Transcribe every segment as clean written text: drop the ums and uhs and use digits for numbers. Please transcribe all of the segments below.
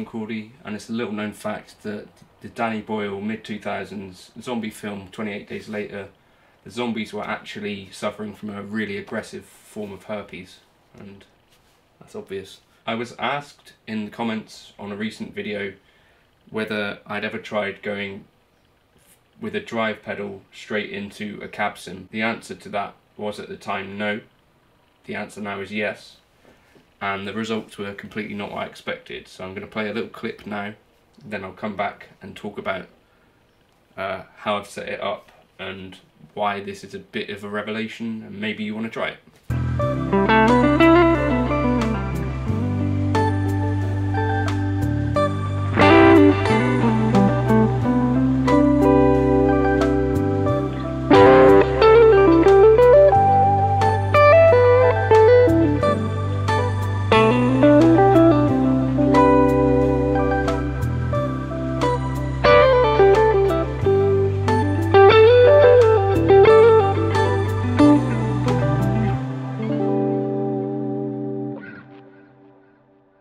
Cordy, and it's a little known fact that the Danny Boyle mid-2000s zombie film 28 Days Later, the zombies were actually suffering from a really aggressive form of herpes, and that's obvious. I was asked in the comments on a recent video whether I'd ever tried going with a drive pedal straight into a cab sim. The answer to that was at the time no. The answer now is yes. And the results were completely not what I expected. So I'm going to play a little clip now, then I'll come back and talk about how I've set it up and why this is a bit of a revelation, and maybe you want to try it.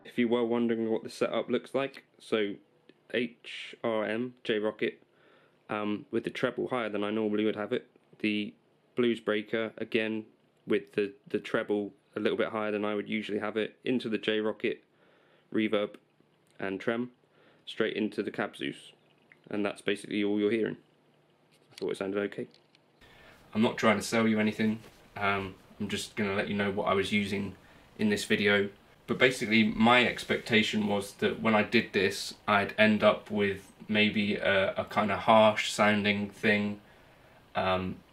If you were wondering what the setup looks like, so HRM, J-Rocket, with the treble higher than I normally would have it, the blues breaker, again, with the treble a little bit higher than I would usually have it, into the J-Rocket, reverb and trem, straight into the cab Zeus, and that's basically all you're hearing. I thought it sounded okay. I'm not trying to sell you anything, I'm just going to let you know what I was using in this video. But basically my expectation was that when I did this I'd end up with maybe a kind of harsh sounding thing,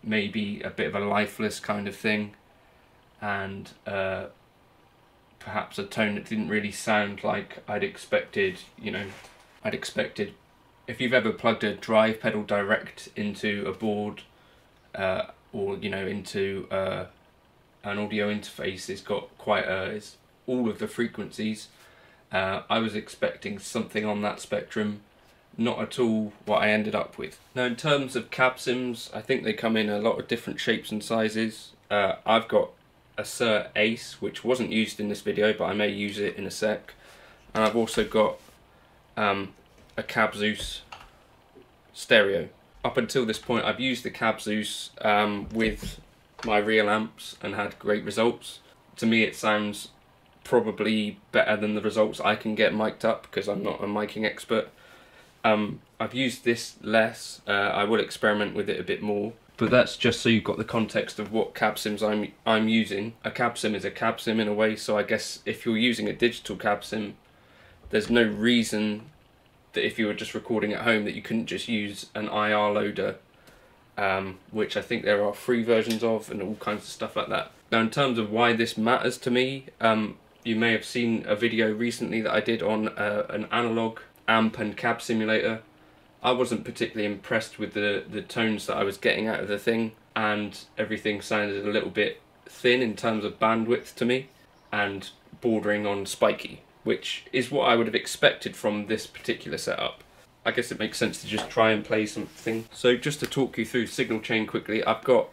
maybe a bit of a lifeless kind of thing, and perhaps a tone that didn't really sound like I'd expected. You know, I'd expected, if you've ever plugged a drive pedal direct into a board or you know into an audio interface, it's got quite it's all of the frequencies. I was expecting something on that spectrum, not at all what I ended up with. Now in terms of cab sims, I think they come in a lot of different shapes and sizes. I've got a Sir Ace, which wasn't used in this video, but I may use it in a sec. And I've also got a Cab Zeus stereo. Up until this point I've used the Cab Zeus with my real amps and had great results. To me it sounds probably better than the results I can get mic'd up, because I'm not a miking expert. I've used this less. I will experiment with it a bit more, but that's just so you've got the context of what cab sims I'm using. A cab sim is a cab sim in a way, so I guess if you're using a digital cab sim, there's no reason that if you were just recording at home that you couldn't just use an IR loader, which I think there are free versions of and all kinds of stuff like that. Now in terms of why this matters to me, you may have seen a video recently that I did on an analog amp and cab simulator. I wasn't particularly impressed with the tones that I was getting out of the thing, and everything sounded a little bit thin in terms of bandwidth to me, and bordering on spiky, which is what I would have expected from this particular setup. I guess it makes sense to just try and play something. So just to talk you through signal chain quickly, I've got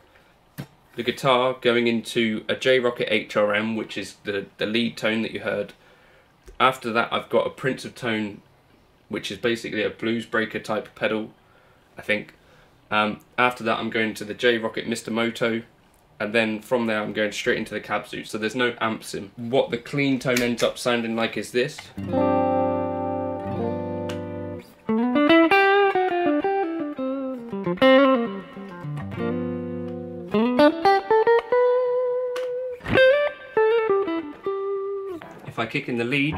the guitar going into a J-Rocket HRM, which is the lead tone that you heard. After that I've got a Prince of Tone, which is basically a blues breaker type pedal, I think. After that I'm going to the J-Rocket Mr. Moto, and then from there I'm going straight into the Cab Zeus, so there's no amp sim. What the clean tone ends up sounding like is this. If I kick in the lead,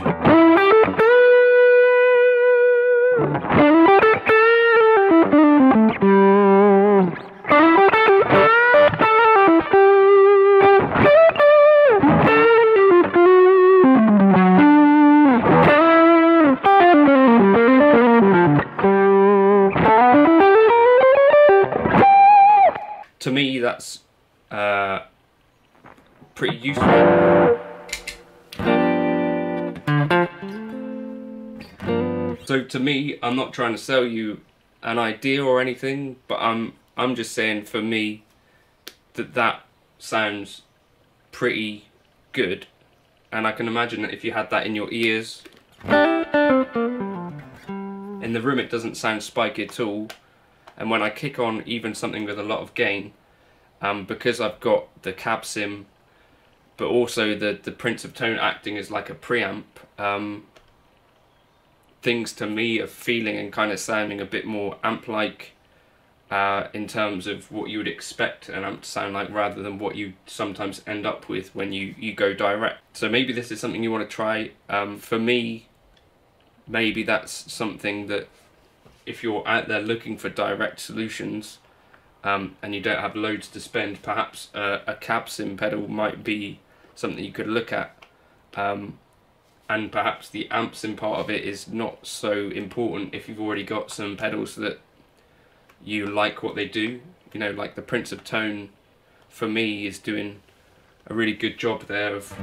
to me that's pretty useful. So to me, I'm not trying to sell you an idea or anything, but I'm just saying for me that sounds pretty good, and I can imagine that if you had that in your ears, in the room it doesn't sound spiky at all. And when I kick on even something with a lot of gain, because I've got the cab sim, but also the Prince of Tone acting as like a preamp, things to me are feeling and kind of sounding a bit more amp-like, in terms of what you would expect an amp to sound like, rather than what you sometimes end up with when you go direct. So maybe this is something you want to try. For me, maybe that's something that, if you're out there looking for direct solutions, and you don't have loads to spend, perhaps a cab sim pedal might be something you could look at. And perhaps the amp sim part of it is not so important if you've already got some pedals that you like what they do. You know, like the Prince of Tone, for me, is doing a really good job there of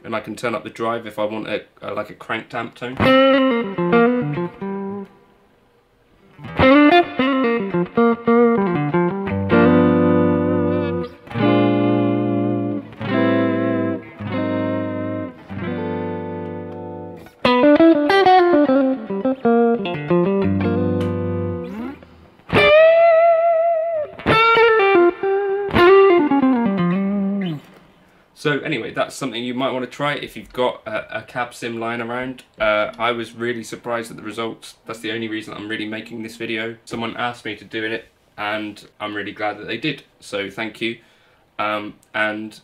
and I can turn up the drive if I want like a cranked amp tone. So anyway, that's something you might want to try if you've got a cab sim lying around. I was really surprised at the results. That's the only reason I'm really making this video. Someone asked me to do it, and I'm really glad that they did. So thank you. And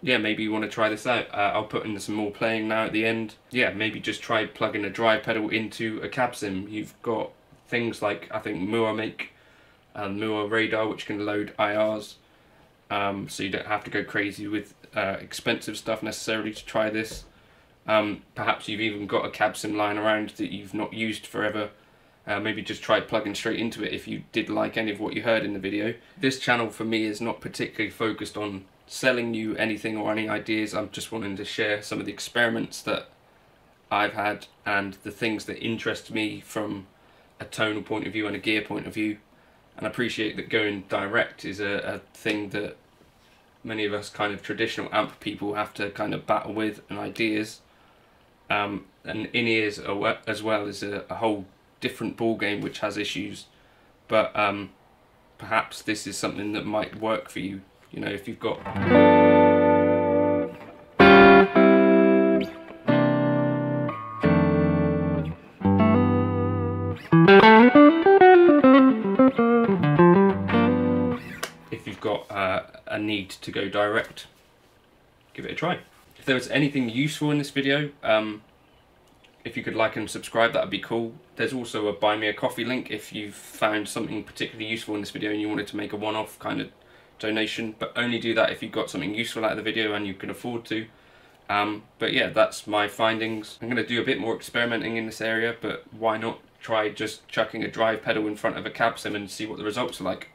yeah, maybe you want to try this out. I'll put in some more playing now at the end. Yeah, maybe just try plugging a drive pedal into a cab sim. You've got things like, I think Mua make Mua Radar, which can load IRs. So you don't have to go crazy with expensive stuff necessarily to try this. Perhaps you've even got a cab sim lying around that you've not used forever. Maybe just try plugging straight into it if you did like any of what you heard in the video. This channel for me is not particularly focused on selling you anything or any ideas. I'm just wanting to share some of the experiments that I've had and the things that interest me from a tonal point of view and a gear point of view. And I appreciate that going direct is a thing that many of us kind of traditional amp people have to kind of battle with, and ideas. And in-ears as well is a whole different ball game which has issues, but perhaps this is something that might work for you. You know, if you've got a need to go direct, give it a try. If there was anything useful in this video, if you could like and subscribe, that would be cool. There's also a buy me a coffee link if you've found something particularly useful in this video and you wanted to make a one-off kind of donation, but only do that if you've got something useful out of the video and you can afford to. But yeah, that's my findings. I'm going to do a bit more experimenting in this area, but why not try just chucking a drive pedal in front of a cab sim and see what the results are like.